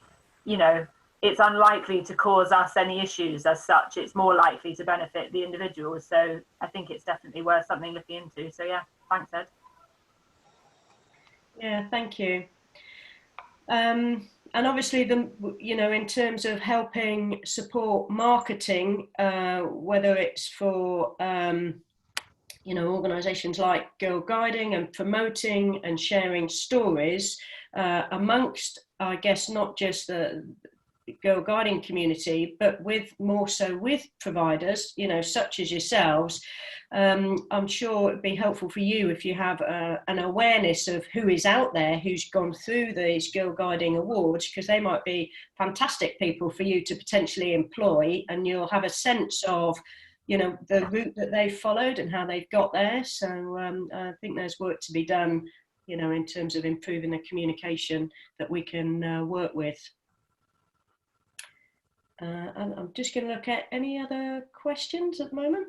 you know, it's unlikely to cause us any issues as such. It's more likely to benefit the individuals. So I think it's definitely worth something looking into. So yeah, thanks, Ed. Yeah, thank you. And obviously, you know, in terms of helping support marketing, whether it's for you know, organisations like Girlguiding and promoting and sharing stories amongst, I guess, not just the Girlguiding community, but more so with providers, you know, such as yourselves. I'm sure it'd be helpful for you if you have an awareness of who is out there, who's gone through these Girlguiding awards, because they might be fantastic people for you to potentially employ, and you'll have a sense of, you know, the route that they've followed and how they've got there. So I think there's work to be done, you know, in terms of improving the communication that we can work with. And I'm just going to look at any other questions at the moment.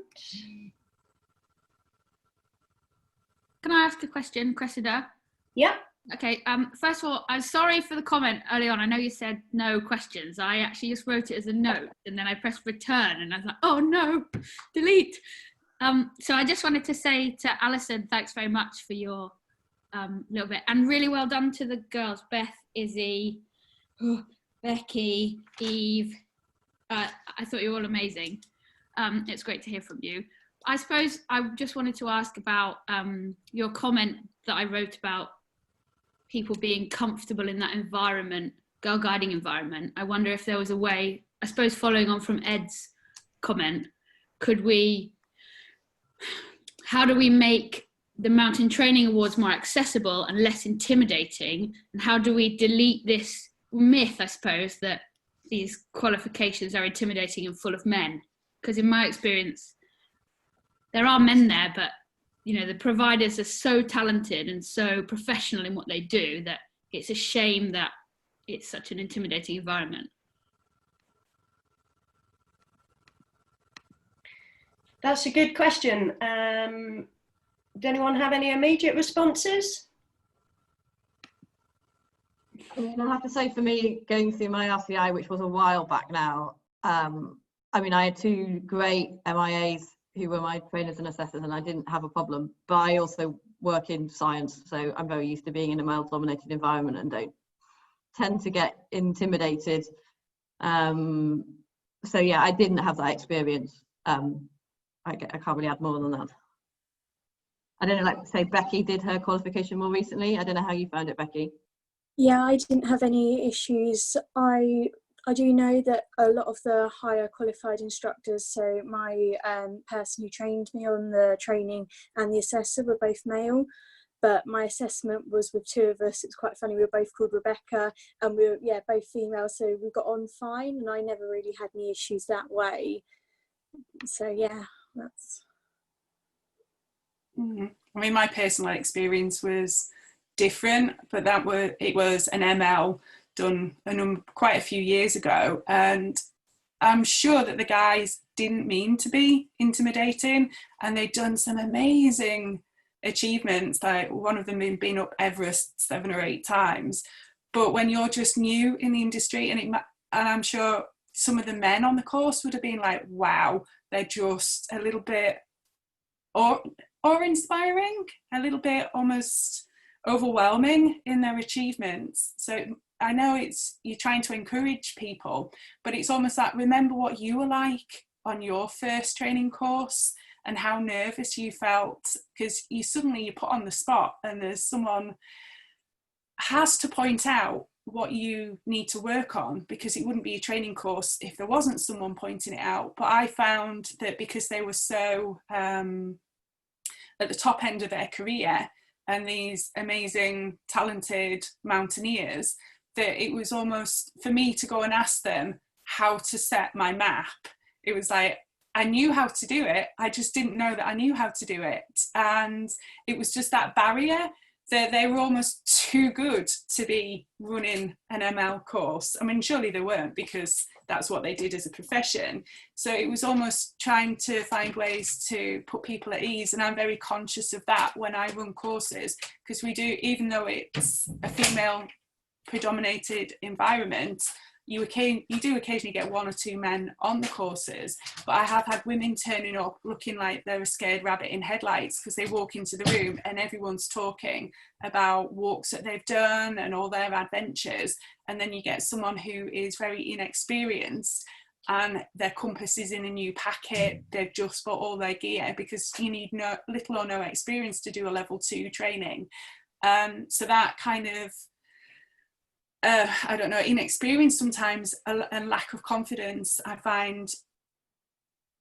Can I ask a question, Cressida? Yeah. Okay, first of all, I'm sorry for the comment early on. I know you said no questions. I actually just wrote it as a note, and then I pressed return, and I was like, oh no, delete. So I just wanted to say to Alison, thanks very much for your little bit, and really well done to the girls, Beth, Izzy, Becky, Eve. I thought you were all amazing. It's great to hear from you. I suppose I just wanted to ask about your comment that I wrote about people being comfortable in that environment, Girlguiding environment. I wonder if there was a way, I suppose following on from Ed's comment, how do we make the Mountain Training Awards more accessible and less intimidating? And how do we delete this myth, I suppose, that these qualifications are intimidating and full of men? Because in my experience, there are men there, but you know, the providers are so talented and so professional in what they do that it's a shame that it's such an intimidating environment. That's a good question. Does anyone have any immediate responses? I mean, I have to say, for me, going through my RCI, which was a while back now, I mean, I had two great MIAs who were my trainers and assessors, and I didn't have a problem. But I also work in science, so I'm very used to being in a male-dominated environment and don't tend to get intimidated. So yeah, I didn't have that experience. I can't really add more than that. I don't know, like say Becky did her qualification more recently. I don't know how you found it, Becky. Yeah, I didn't have any issues. I do know that a lot of the higher qualified instructors, so my person who trained me on the training and the assessor were both male, but my assessment was with two of us. It's quite funny, we were both called Rebecca, and we were, yeah, both female, so we got on fine, and I never really had any issues that way. So yeah, that's... I mean, my personal experience was different, but it was an ML done quite a few years ago, and I'm sure that the guys didn't mean to be intimidating, and they'd done some amazing achievements, like one of them had been up Everest 7 or 8 times. But when you're just new in the industry, and I'm sure some of the men on the course would have been like, wow, they're just a little bit or inspiring, a little bit almost overwhelming in their achievements. So I know you're trying to encourage people, but it's almost like, remember what you were like on your first training course and how nervous you felt, because you're put on the spot and there's someone has to point out what you need to work on, because it wouldn't be a training course if there wasn't someone pointing it out. But I found that because they were so at the top end of their career and these amazing talented mountaineers, that it was almost for me to go and ask them how to set my map. It was like, I knew how to do it, I just didn't know that I knew how to do it. And it was just that barrier that they were almost too good to be running an ML course. I mean, surely they weren't, because that's what they did as a profession. So it was almost trying to find ways to put people at ease. And I'm very conscious of that when I run courses, because we do, even though it's a female predominated environment, you do occasionally get one or two men on the courses, but I have had women turning up looking like they're a scared rabbit in headlights, because they walk into the room and everyone's talking about walks that they've done and all their adventures, and then you get someone who is very inexperienced and their compass is in a new packet, they've just bought all their gear, because you need little or no experience to do a level 2 training. So that kind of I don't know, inexperience sometimes and lack of confidence, I find,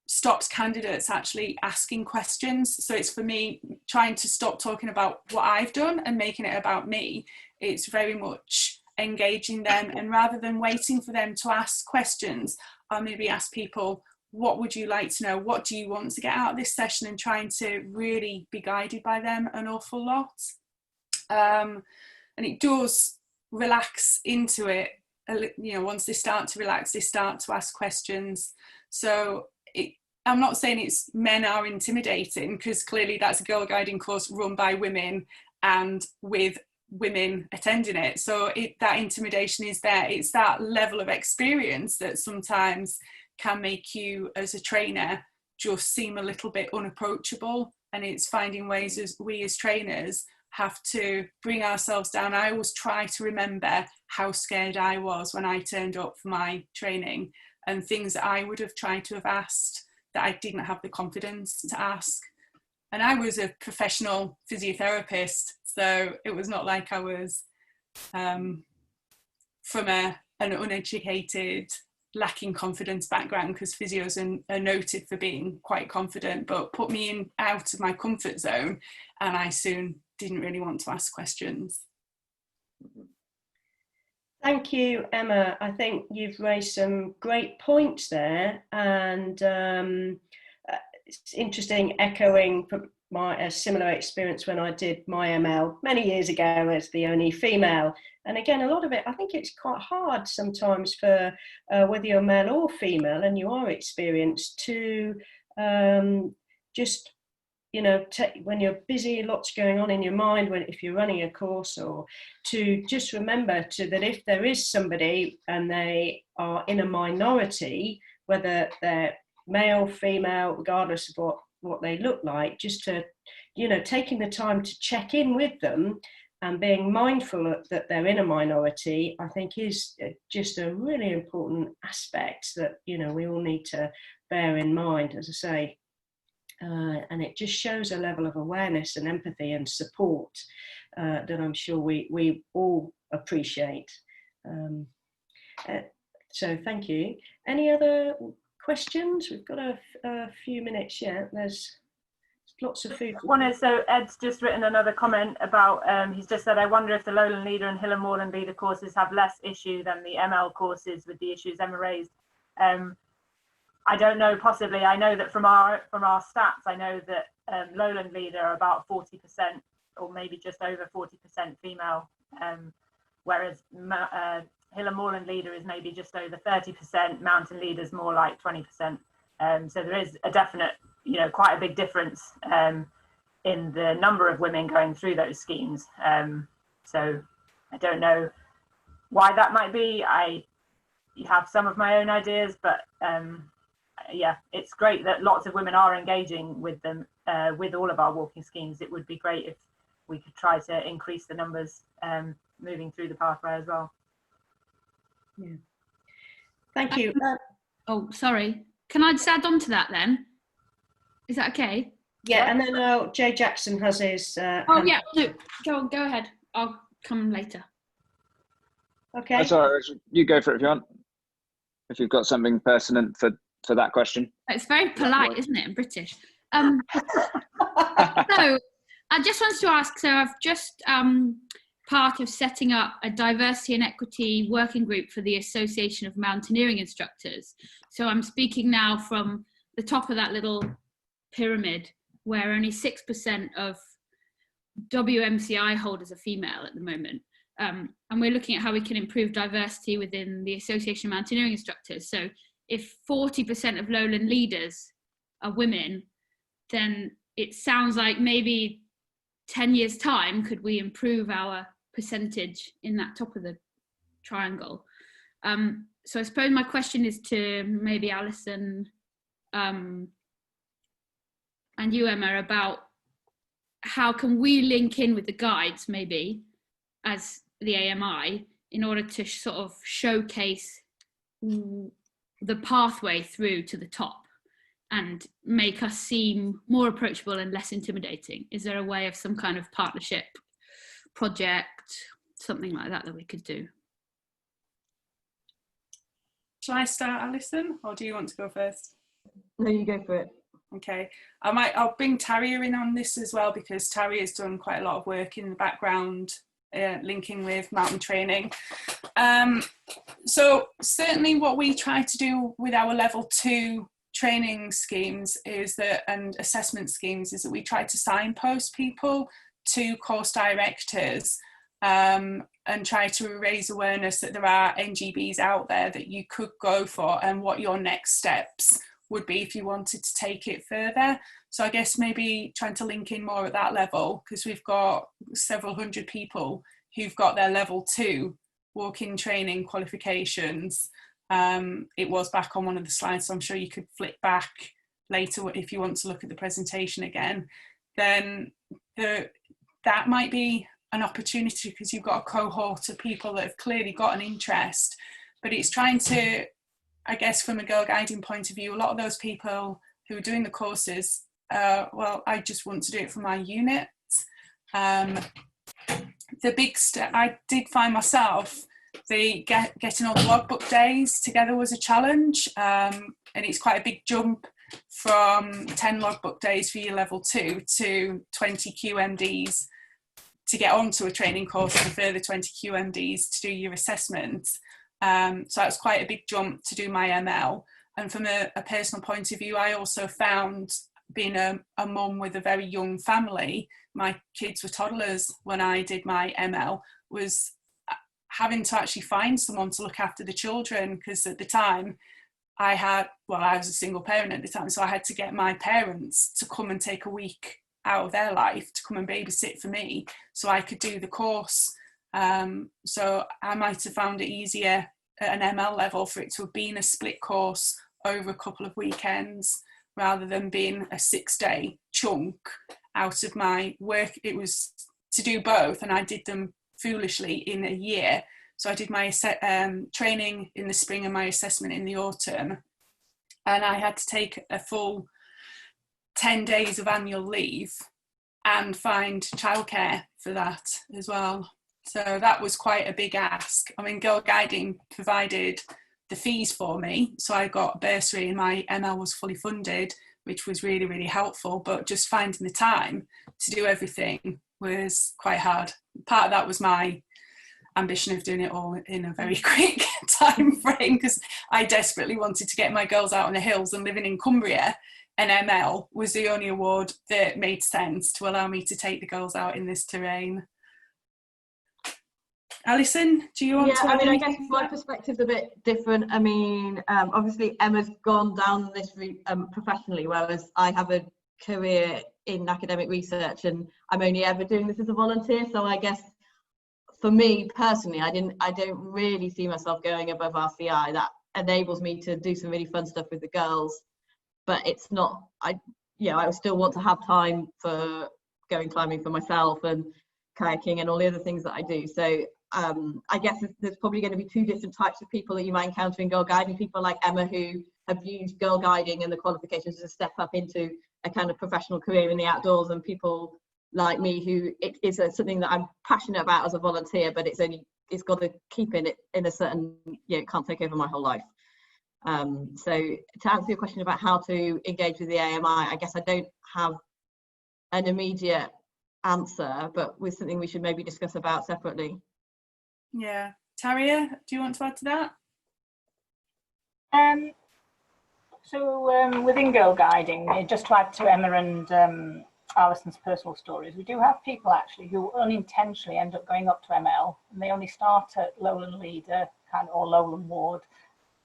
stops candidates actually asking questions. So it's, for me, trying to stop talking about what I've done and making it about me. It's very much engaging them, and rather than waiting for them to ask questions, I'll maybe ask people, what would you like to know? What do you want to get out of this session? And trying to really be guided by them an awful lot. And it does relax into it, you know, once they start to relax, they start to ask questions. So I'm not saying it's men are intimidating, because clearly that's a girl guiding course run by women and with women attending it. So that intimidation is there. It's that level of experience that sometimes can make you as a trainer just seem a little bit unapproachable, and it's finding ways as we as trainers have to bring ourselves down. I always try to remember how scared I was when I turned up for my training, and things that I would have tried to have asked that I didn't have the confidence to ask. And I was a professional physiotherapist, so it was not like I was from an uneducated, lacking confidence background, because physios are noted for being quite confident, but put me out of my comfort zone, and I soon didn't really want to ask questions. Thank you, Emma. I think you've raised some great points there, and it's interesting, echoing from a similar experience when I did my ML many years ago as the only female. And again, a lot of it, I think it's quite hard sometimes for whether you're male or female and you are experienced to just, you know, when you're busy, lots going on in your mind, if you're running a course, or to just remember that if there is somebody and they are in a minority, whether they're male, female, regardless of what they look like, just to, you know, taking the time to check in with them and being mindful that they're in a minority, I think is just a really important aspect that, you know, we all need to bear in mind, as I say. And it just shows a level of awareness and empathy and support that I'm sure we all appreciate. So thank you. Any other questions? We've got a few minutes yet. There's lots of food. So Ed's just written another comment about, he's just said, I wonder if the Lowland Leader and Hill and Moorland Leader courses have less issue than the ML courses with the issues Emma raised. I don't know, possibly. I know that from our stats, I know that Lowland Leader are about 40% or maybe just over 40% female, whereas Hill and Moorland Leader is maybe just over 30%, Mountain Leader is more like 20%. So there is a definite, you know, quite a big difference in the number of women going through those schemes. So I don't know why that might be. I have some of my own ideas, but yeah, it's great that lots of women are engaging with them, with all of our walking schemes. It would be great if we could try to increase the numbers moving through the pathway as well. Yeah. Thank you. Oh, sorry. Can I just add on to that then? Is that okay? Yeah, and then Jay Jackson has his. Oh yeah, no, go ahead. I'll come later. Okay. That's all right. You go for it if you want. If you've got something pertinent for that question. It's very polite, isn't it, and British? So I just wanted to ask. So I've just part of setting up a diversity and equity working group for the Association of Mountaineering Instructors. So I'm speaking now from the top of that little pyramid, where only 6% of WMCI holders are female at the moment. And we're looking at how we can improve diversity within the Association of Mountaineering Instructors. So if 40% of lowland leaders are women, then it sounds like maybe 10 years time, could we improve our percentage in that top of the triangle? So I suppose my question is to maybe Alison and you, Emma, about how can we link in with the guides maybe as the AMI in order to sort of showcase the pathway through to the top and make us seem more approachable and less intimidating? Is there a way of some kind of partnership project, something like that we could do? Shall I start, Alison, or do you want to go first? No, you go for it. Okay, I'll bring Tarria in on this as well, because Tarria's done quite a lot of work in the background linking with mountain training. So certainly what we try to do with our level 2 training schemes is that, and assessment schemes, is that we try to signpost people to course directors and try to raise awareness that there are NGBs out there that you could go for and what your next steps would be if you wanted to take it further. So I guess maybe trying to link in more at that level, because we've got several hundred people who've got their level 2 walking training qualifications. It was back on one of the slides, so I'm sure you could flick back later if you want to look at the presentation again. Then that might be an opportunity, because you've got a cohort of people that have clearly got an interest, but it's trying to, I guess from a Girlguiding point of view, a lot of those people who are doing the courses, well, I just want to do it for my unit. The big step I did find myself, getting all the logbook days together was a challenge, and it's quite a big jump from 10 logbook days for your level 2 to 20 QMDs to get onto a training course and a further 20 QMDs to do your assessment. So that's quite a big jump to do my ML. And from a personal point of view, I also found, being a mum with a very young family, my kids were toddlers when I did my ML, was having to actually find someone to look after the children, because at the time I was a single parent at the time, so I had to get my parents to come and take a week out of their life to come and babysit for me so I could do the course. So I might have found it easier at an ML level for it to have been a split course over a couple of weekends rather than being a 6-day chunk out of my work. It was to do both, and I did them foolishly in a year. So I did my training in the spring and my assessment in the autumn, and I had to take a full 10 days of annual leave and find childcare for that as well. So that was quite a big ask. I mean, Girlguiding provided the fees for me, so I got a bursary and my ML was fully funded, which was really, really helpful, but just finding the time to do everything was quite hard. Part of that was my ambition of doing it all in a very quick time frame, because I desperately wanted to get my girls out on the hills, and living in Cumbria, and ML was the only award that made sense to allow me to take the girls out in this terrain. Alison, do you want to? I mean, I guess my perspective's a bit different. I mean, obviously Emma's gone down this route professionally, whereas I have a career in academic research and I'm only ever doing this as a volunteer. So I guess for me personally, I don't really see myself going above RCI. That enables me to do some really fun stuff with the girls, but it's not, I still want to have time for going climbing for myself and kayaking and all the other things that I do. So I guess there's probably going to be two different types of people that you might encounter in girl guiding. People like Emma, who have viewed girl guiding and the qualifications as a step up into a kind of professional career in the outdoors, and people like me who it is something that I'm passionate about as a volunteer, but it's got to keep in a certain, it can't take over my whole life. So to answer your question about how to engage with the AMI, I guess I don't have an immediate answer, but with something we should maybe discuss about separately. Yeah, Taria, do you want to add to that? So within Girl Guiding, just to add to Emma and Alison's personal stories, we do have people actually who unintentionally end up going up to ML, and they only start at lowland leader or lowland ward,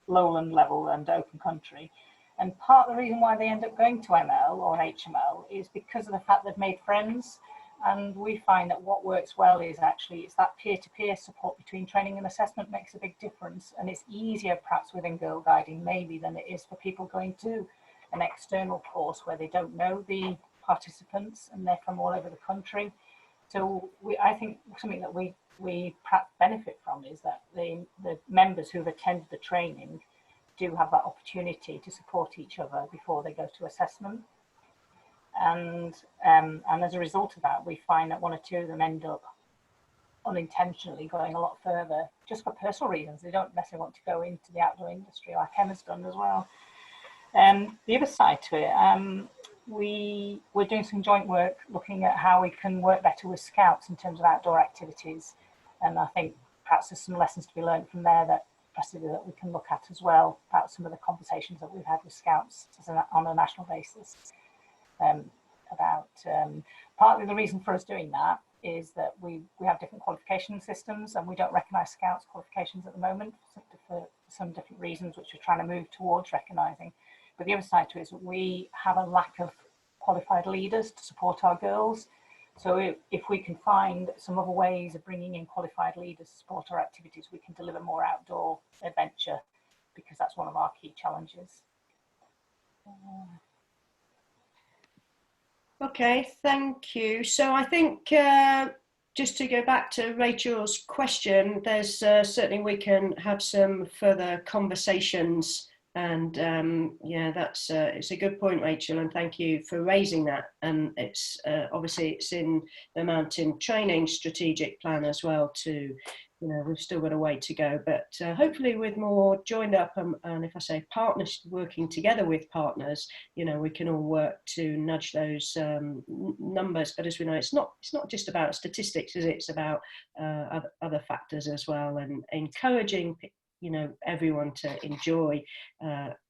lowland level and open country. And part of the reason why they end up going to ML or HML is because of the fact they've made friends. And we find that what works well is actually it's that peer-to-peer support between training and assessment makes a big difference. And it's easier perhaps within Girl Guiding maybe than it is for people going to an external course where they don't know the participants and they're from all over the country. So I think something that we perhaps benefit from is that the members who've attended the training do have that opportunity to support each other before they go to assessment. And as a result of that, we find that one or two of them end up unintentionally going a lot further just for personal reasons. They don't necessarily want to go into the outdoor industry like Emma's done as well. The other side to it, we're doing some joint work looking at how we can work better with scouts in terms of outdoor activities. And I think perhaps there's some lessons to be learned from there that we can look at as well about some of the conversations that we've had with scouts on a national basis. Partly the reason for us doing that is that we have different qualification systems and we don't recognise scouts qualifications at the moment for some different reasons, which we're trying to move towards recognising. But the other side to it is that we have a lack of qualified leaders to support our girls. So if we can find some other ways of bringing in qualified leaders to support our activities, we can deliver more outdoor adventure, because that's one of our key challenges. Okay, thank you. So I think just to go back to Rachel's question, there's certainly we can have some further conversations, and yeah, that's it's a good point, Rachel, and thank you for raising that. And it's obviously it's in the mountain training strategic plan as well too. We've still got a way to go, but hopefully with more joined up and if I say partners working together with partners, we can all work to nudge those numbers. But as we know, it's not just about statistics, is it? It's about other factors as well, and encouraging everyone to enjoy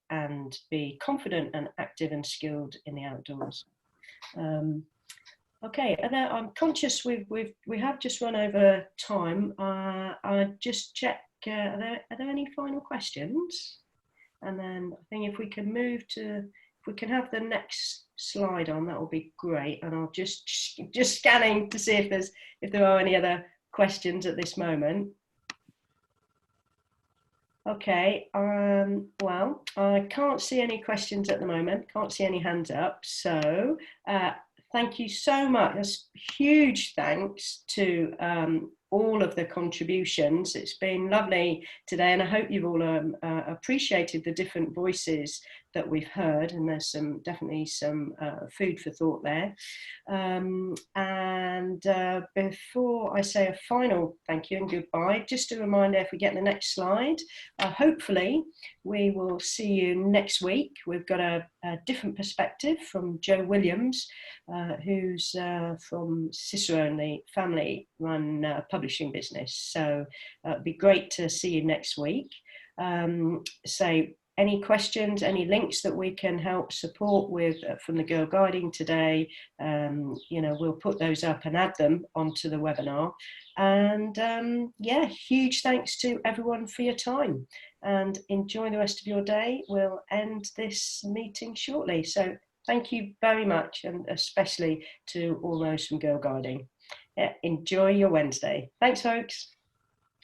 and be confident and active and skilled in the outdoors. Okay, I'm conscious we have just run over time. I just check, are there any final questions? And then I think if we can have the next slide on, that will be great. And I'll just scanning to see if there are any other questions at this moment. Okay, well, I can't see any questions at the moment, can't see any hands up, so thank you so much. Huge thanks to all of the contributions. It's been lovely today, and I hope you've all appreciated the different voices that we've heard, and there's definitely some food for thought there. And before I say a final thank you and goodbye, just a reminder, if we get the next slide, hopefully we will see you next week. We've got a different perspective from Joe Williams, who's from Cicero and the family-run publishing business. So it'd be great to see you next week. So any questions, any links that we can help support with from the Girl Guiding today, we'll put those up and add them onto the webinar. And yeah, huge thanks to everyone for your time, and enjoy the rest of your day. We'll end this meeting shortly. So thank you very much, and especially to all those from Girl Guiding. Yeah, enjoy your Wednesday. Thanks, folks.